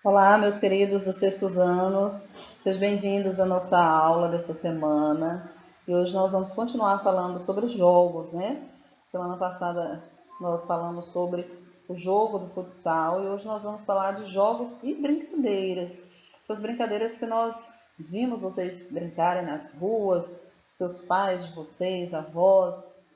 Olá, meus queridos dos sextos anos, sejam bem-vindos à nossa aula dessa semana. E hoje nós vamos continuar falando sobre jogos, né? Semana passada nós falamos sobre o jogo do futsal e hoje nós vamos falar de jogos e brincadeiras. Essas brincadeiras que nós vimos vocês brincarem nas ruas, que os pais de vocês, avós,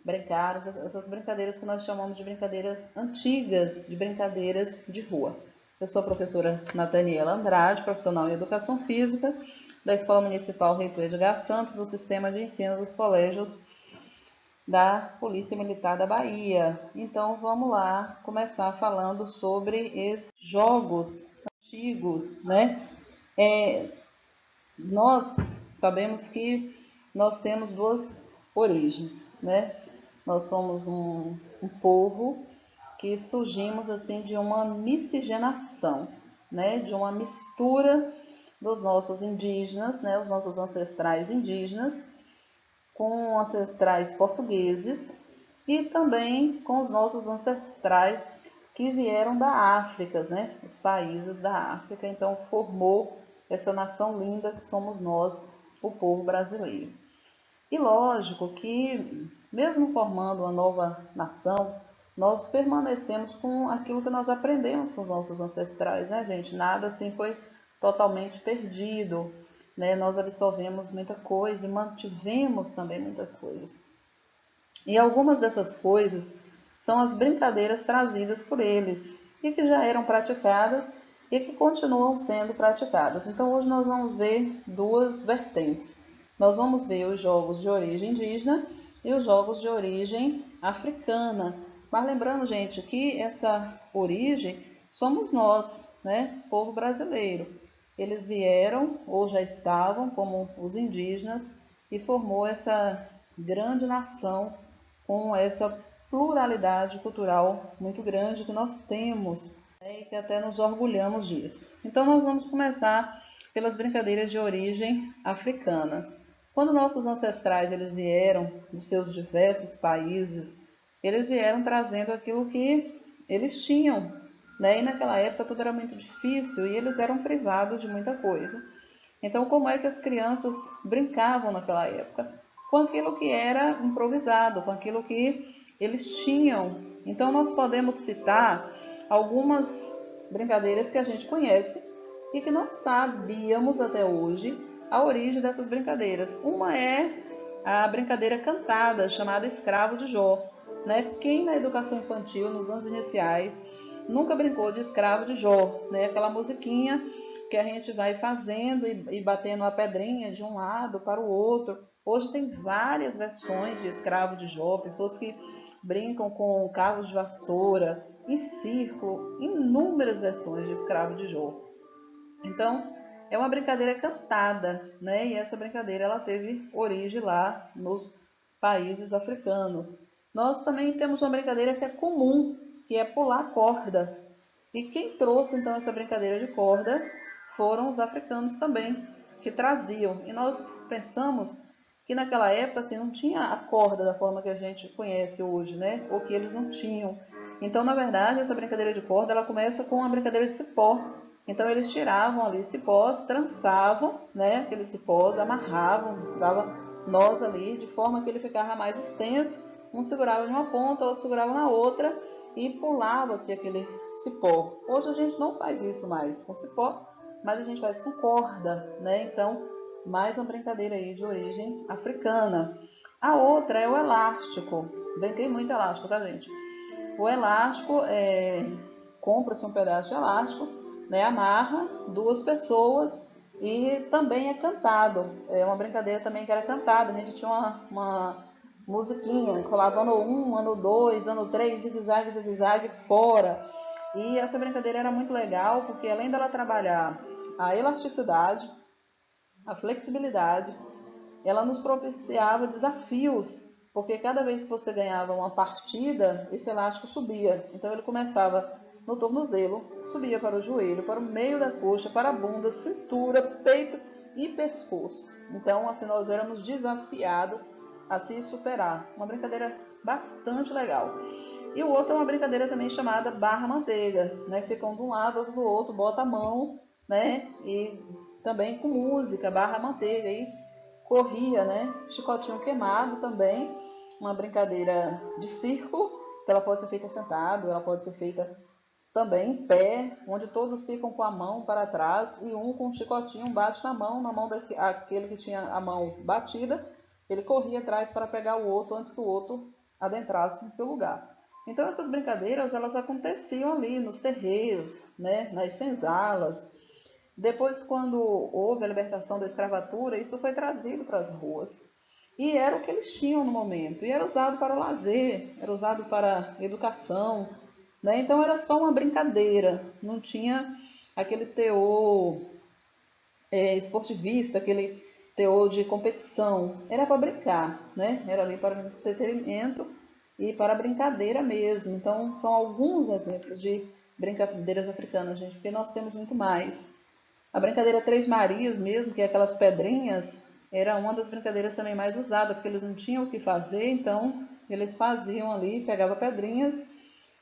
brincaram, essas brincadeiras que nós chamamos de brincadeiras antigas, de brincadeiras de rua. Eu sou a professora Nathaniela Andrade, profissional em Educação Física, da Escola Municipal Reitor Edgar Santos, do Sistema de Ensino dos Colégios da Polícia Militar da Bahia. Então, vamos lá começar falando sobre esses jogos antigos, né? Nós sabemos que nós temos duas origens, né? Nós somos um povo que surgimos assim de uma miscigenação, né? De uma mistura dos nossos indígenas, né? Os nossos ancestrais indígenas com ancestrais portugueses e também com os nossos ancestrais que vieram da África, né? Os países da África. Então formou essa nação linda que somos nós, o povo brasileiro. E lógico que, mesmo formando uma nova nação, nós permanecemos com aquilo que nós aprendemos com os nossos ancestrais, né, gente? Nada assim foi totalmente perdido, né? Nós absorvemos muita coisa e mantivemos também muitas coisas. E algumas dessas coisas são as brincadeiras trazidas por eles e que já eram praticadas e que continuam sendo praticadas. Então hoje nós vamos ver duas vertentes. Nós vamos ver os jogos de origem indígena e os jogos de origem africana. Mas lembrando, gente, que essa origem somos nós, né? Povo brasileiro. Eles vieram ou já estavam como os indígenas e formou essa grande nação com essa pluralidade cultural muito grande que nós temos, né, e que até nos orgulhamos disso. Então nós vamos começar pelas brincadeiras de origem africanas. Quando nossos ancestrais eles vieram dos seus diversos países, eles vieram trazendo aquilo que eles tinham, né? E naquela época tudo era muito difícil e eles eram privados de muita coisa. Então, como é que as crianças brincavam naquela época? Com aquilo que era improvisado, com aquilo que eles tinham. Então, nós podemos citar algumas brincadeiras que a gente conhece e que nós sabíamos até hoje a origem dessas brincadeiras. Uma é a brincadeira cantada, chamada Escravo de Jó. Né? Quem na educação infantil, nos anos iniciais, nunca brincou de Escravo de Jó? Né? Aquela musiquinha que a gente vai fazendo e batendo a pedrinha de um lado para o outro. Hoje tem várias versões de Escravo de Jó, pessoas que brincam com carros de vassoura, em circo, inúmeras versões de Escravo de Jó. Então, é uma brincadeira cantada, né? E essa brincadeira ela teve origem lá nos países africanos. Nós também temos uma brincadeira que é comum, que é pular corda. E quem trouxe então essa brincadeira de corda foram os africanos também, que traziam. E nós pensamos que naquela época assim, não tinha a corda da forma que a gente conhece hoje, né? Ou que eles não tinham. Então, na verdade, essa brincadeira de corda ela começa com a brincadeira de cipó. Então, eles tiravam ali cipós, trançavam, né? Aqueles cipós, amarravam, dava nós ali de forma que ele ficava mais extenso. Um segurava em uma ponta, outro segurava na outra e pulava-se aquele cipó. Hoje a gente não faz isso mais com cipó, mas a gente faz com corda, né? Então, mais uma brincadeira aí de origem africana. A outra é o elástico. Brinquei muito elástico, tá, gente? O elástico compra-se um pedaço de elástico, né? Amarra duas pessoas e também é cantado. É uma brincadeira também que era cantada. A gente tinha uma musiquinha, colava ano 1, ano 2, ano 3, zigue-zague, zigue-zague, fora. E essa brincadeira era muito legal, porque além dela trabalhar a elasticidade, a flexibilidade, ela nos propiciava desafios, porque cada vez que você ganhava uma partida, esse elástico subia. Então ele começava no tornozelo, subia para o joelho, para o meio da coxa, para a bunda, cintura, peito e pescoço. Então, assim, nós éramos desafiados a se superar. Uma brincadeira bastante legal. E o outro é uma brincadeira também chamada barra-manteiga, né? Fica um de um lado, outro do outro, bota a mão, né? E também com música, barra-manteiga. E corria, né? Chicotinho queimado também, uma brincadeira de circo, que ela pode ser feita sentado, ela pode ser feita também em pé, onde todos ficam com a mão para trás e um com um chicotinho bate na mão daquele que tinha a mão batida, ele corria atrás para pegar o outro antes que o outro adentrasse em seu lugar. Então essas brincadeiras elas aconteciam ali nos terreiros, né, nas senzalas. Depois, quando houve a libertação da escravatura, isso foi trazido para as ruas. E era o que eles tinham no momento. E era usado para o lazer, era usado para a educação, né? Então era só uma brincadeira, não tinha aquele teor esportivista, aquele teor de competição. Era para brincar, né? Era ali para entretenimento e para brincadeira mesmo. Então são alguns exemplos de brincadeiras africanas, gente, porque nós temos muito mais. A brincadeira Três Marias mesmo, que é aquelas pedrinhas, era uma das brincadeiras também mais usadas, porque eles não tinham o que fazer, então eles faziam ali, pegava pedrinhas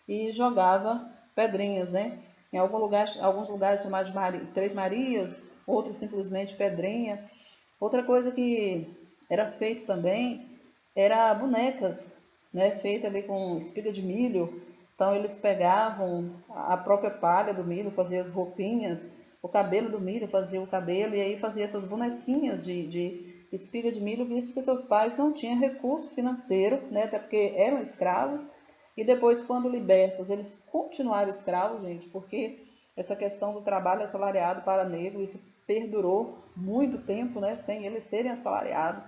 e jogava pedrinhas, né? Em alguns lugares chamados de Três Marias, outros simplesmente pedrinha. Outra coisa que era feito também era bonecas, né? Feita ali com espiga de milho. Então eles pegavam a própria palha do milho, faziam as roupinhas, o cabelo do milho fazia o cabelo e aí fazia essas bonequinhas de espiga de milho, visto que seus pais não tinham recurso financeiro, né? Até porque eram escravos. E depois, quando libertos, eles continuaram escravos, gente, porque essa questão do trabalho assalariado para negros, isso perdurou muito tempo, né, sem eles serem assalariados.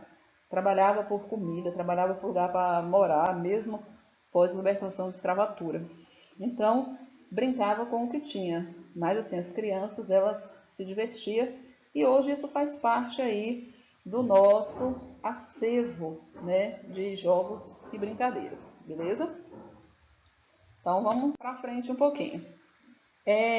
Trabalhava por comida, trabalhava por lugar para morar, mesmo pós-libertação de escravatura. Então, brincava com o que tinha. Mas, assim, as crianças, elas se divertiam e hoje isso faz parte aí do nosso acervo, né, de jogos e brincadeiras, beleza? Então, vamos para frente um pouquinho.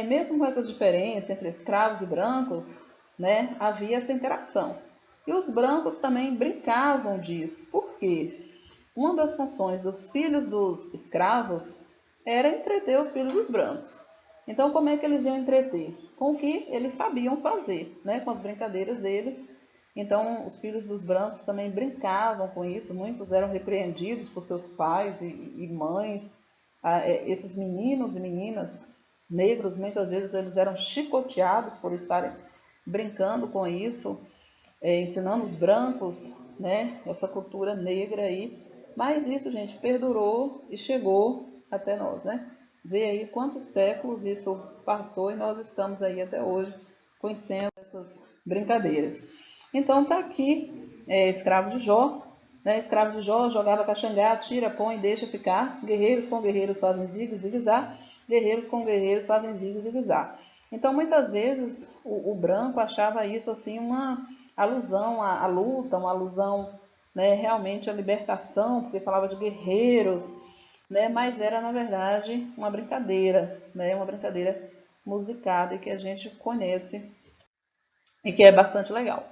Mesmo com essa diferença entre escravos e brancos, né, havia essa interação. E os brancos também brincavam disso. Por quê? Uma das funções dos filhos dos escravos era entreter os filhos dos brancos. Então, como é que eles iam entreter? Com o que eles sabiam fazer, né, com as brincadeiras deles. Então, os filhos dos brancos também brincavam com isso. Muitos eram repreendidos por seus pais e mães. Esses meninos e meninas negros, muitas vezes eles eram chicoteados por estarem brincando com isso, ensinando os brancos, né, essa cultura negra aí. Mas isso, gente, perdurou e chegou até nós, né? Vê aí quantos séculos isso passou e nós estamos aí até hoje conhecendo essas brincadeiras. Então tá aqui, escravo de Jó, né? Escravo de Jó jogava caxangá, tira, põe, deixa ficar. Guerreiros com guerreiros fazem zigue-zigue-zá. Guerreiros com guerreiros fazem zigue-zigue-zá. Então, muitas vezes, o branco achava isso assim uma alusão à luta, uma alusão, né, realmente à libertação, porque falava de guerreiros, né, mas era, na verdade, uma brincadeira, né, uma brincadeira musicada e que a gente conhece e que é bastante legal.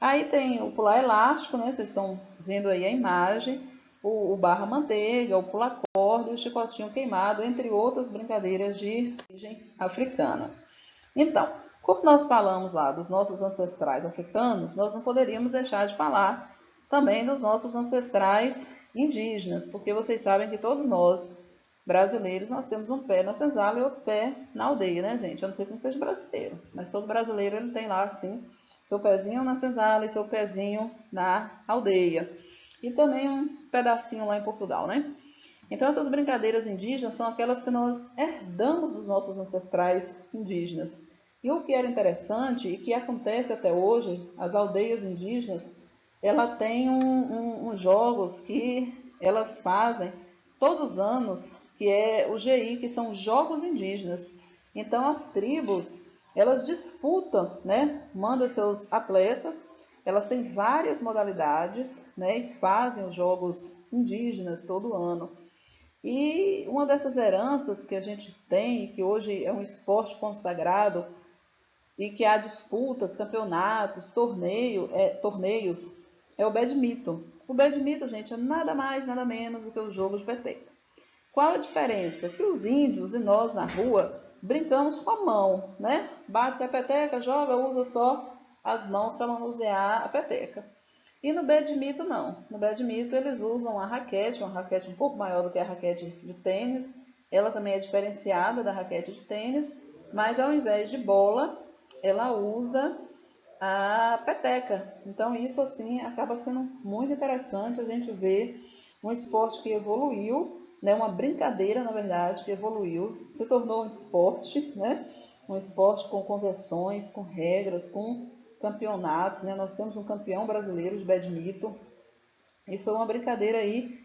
Aí tem o pular elástico, né? Vocês estão vendo aí a imagem, o barra manteiga, o pular corda e o chicotinho queimado, entre outras brincadeiras de origem africana. Então, como nós falamos lá dos nossos ancestrais africanos, nós não poderíamos deixar de falar também dos nossos ancestrais indígenas, porque vocês sabem que todos nós, brasileiros, nós temos um pé na senzala e outro pé na aldeia, né, gente? Eu não sei que não seja brasileiro, mas todo brasileiro ele tem lá, assim, seu pezinho na senzala e seu pezinho na aldeia. E também um pedacinho lá em Portugal, né? Então, essas brincadeiras indígenas são aquelas que nós herdamos dos nossos ancestrais indígenas. E o que era interessante e que acontece até hoje, as aldeias indígenas, ela tem uns jogos que elas fazem todos os anos, que é o GI, que são Jogos Indígenas. Então, as tribos, elas disputam, né? Mandam seus atletas, elas têm várias modalidades, né? E fazem os Jogos Indígenas todo ano. E uma dessas heranças que a gente tem, que hoje é um esporte consagrado e que há disputas, campeonatos, torneios, é o badminton. O badminton, gente, é nada mais, nada menos do que o jogo de peteca. Qual a diferença? Que os índios e nós na rua brincamos com a mão, né? Bate a peteca, joga, usa só as mãos para manusear a peteca. E no badminton não. No badminton eles usam uma raquete um pouco maior do que a raquete de tênis. Ela também é diferenciada da raquete de tênis, mas ao invés de bola, ela usa a peteca. Então isso assim acaba sendo muito interessante a gente ver um esporte que evoluiu, né, uma brincadeira na verdade que evoluiu, se tornou um esporte, né, um esporte com convenções, com regras, com campeonatos, né? Nós temos um campeão brasileiro de badminton e foi uma brincadeira aí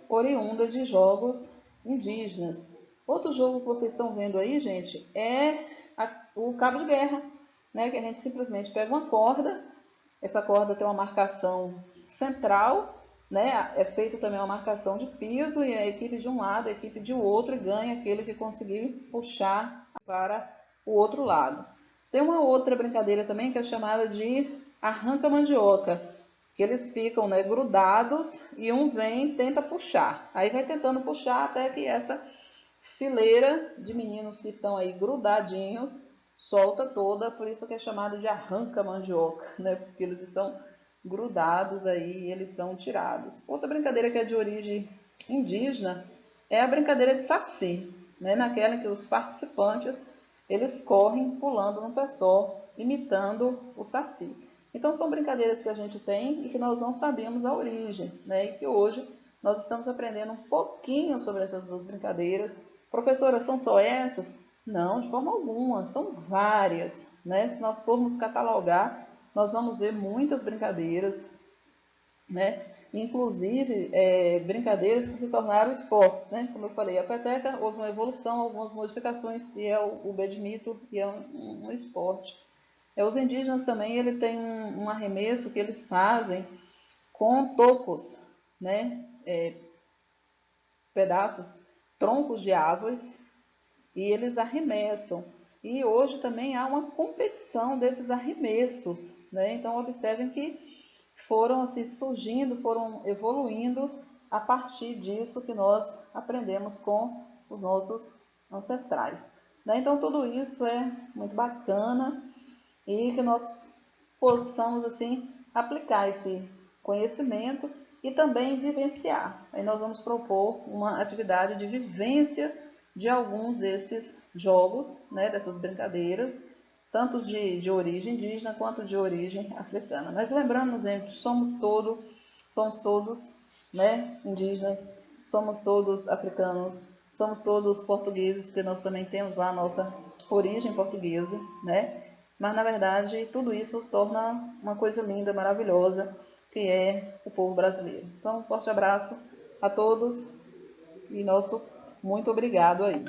oriunda de jogos indígenas. Outro jogo que vocês estão vendo aí, gente, é o cabo de guerra, né? Que a gente simplesmente pega uma corda, essa corda tem uma marcação central, né? É feito também uma marcação de piso e a equipe de um lado, a equipe de outro e ganha aquele que conseguir puxar para o outro lado. Tem uma outra brincadeira também que é chamada de arranca-mandioca, que eles ficam, né, grudados e um vem e tenta puxar. Aí vai tentando puxar até que essa fileira de meninos que estão aí grudadinhos solta toda, por isso que é chamado de arranca-mandioca, né? Porque eles estão grudados aí e eles são tirados. Outra brincadeira que é de origem indígena é a brincadeira de saci, né? Naquela que os participantes eles correm pulando no pé só, imitando o saci. Então são brincadeiras que a gente tem e que nós não sabíamos a origem, né? E que hoje nós estamos aprendendo um pouquinho sobre essas duas brincadeiras. Professora, são só essas? Não, de forma alguma, são várias, né? Se nós formos catalogar, nós vamos ver muitas brincadeiras, né? Inclusive brincadeiras que se tornaram esportes, né? Como eu falei, a peteca houve uma evolução, algumas modificações e é o badminton e é um esporte. Os indígenas também ele tem um arremesso que eles fazem com tocos, né? Pedaços, troncos de árvores e eles arremessam. E hoje também há uma competição desses arremessos, né? Então observem que foram assim surgindo, foram evoluindo a partir disso que nós aprendemos com os nossos ancestrais, né? Então tudo isso é muito bacana e que nós possamos assim aplicar esse conhecimento e também vivenciar. Aí nós vamos propor uma atividade de vivência de alguns desses jogos, né, dessas brincadeiras, tanto de origem indígena quanto de origem africana. Mas lembrando, gente, somos todos, né, indígenas, somos todos africanos, somos todos portugueses, porque nós também temos lá a nossa origem portuguesa, né? Mas na verdade tudo isso torna uma coisa linda, maravilhosa, que é o povo brasileiro. Então, um forte abraço a todos e nosso muito obrigado aí.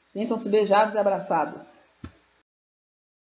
Sintam-se beijados e abraçados.